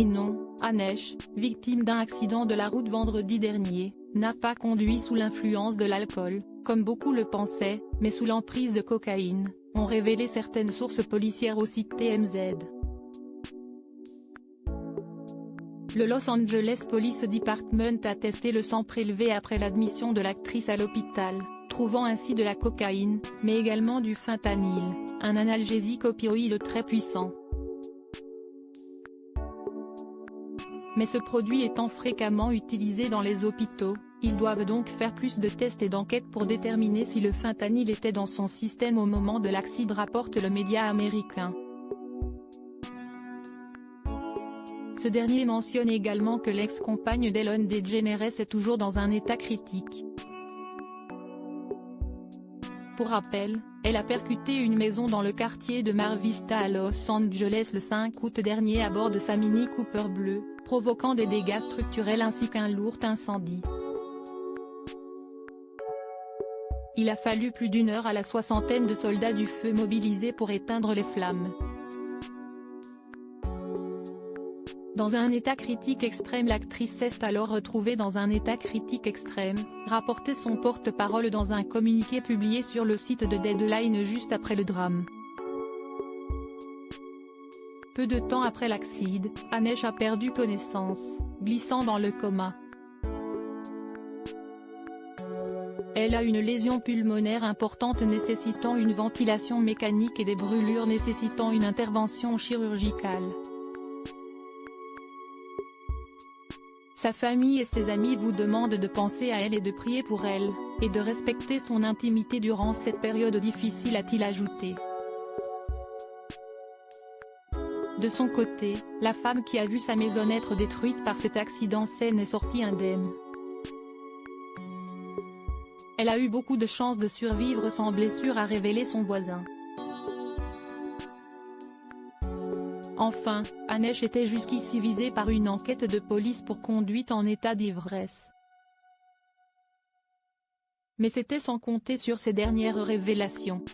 Sinon, Anesh, victime d'un accident de la route vendredi dernier, n'a pas conduit sous l'influence de l'alcool, comme beaucoup le pensaient, mais sous l'emprise de cocaïne, ont révélé certaines sources policières au site TMZ. Le Los Angeles Police Department a testé le sang prélevé après l'admission de l'actrice à l'hôpital, trouvant ainsi de la cocaïne, mais également du fentanyl, un analgésique opioïde très puissant. Mais ce produit étant fréquemment utilisé dans les hôpitaux, ils doivent donc faire plus de tests et d'enquêtes pour déterminer si le fentanyl était dans son système au moment de l'accident, rapporte le média américain. Ce dernier mentionne également que l'ex-compagne d'Ellen DeGeneres est toujours dans un état critique. Pour rappel, elle a percuté une maison dans le quartier de Mar Vista à Los Angeles le 5 août dernier à bord de sa Mini Cooper bleue, provoquant des dégâts structurels ainsi qu'un lourd incendie. Il a fallu plus d'une heure à la soixantaine de soldats du feu mobilisés pour éteindre les flammes. Dans un état critique extrême, l'actrice s'est alors retrouvée dans un état critique extrême, rapportait son porte-parole dans un communiqué publié sur le site de Deadline juste après le drame. Peu de temps après l'accident, Anesh a perdu connaissance, glissant dans le coma. Elle a une lésion pulmonaire importante nécessitant une ventilation mécanique et des brûlures nécessitant une intervention chirurgicale. Sa famille et ses amis vous demandent de penser à elle et de prier pour elle, et de respecter son intimité durant cette période difficile, a-t-il ajouté. De son côté, la femme qui a vu sa maison être détruite par cet accident saine est sortie indemne. Elle a eu beaucoup de chance de survivre sans blessure, a révélé son voisin. Enfin, Anesh était jusqu'ici visée par une enquête de police pour conduite en état d'ivresse. Mais c'était sans compter sur ces dernières révélations.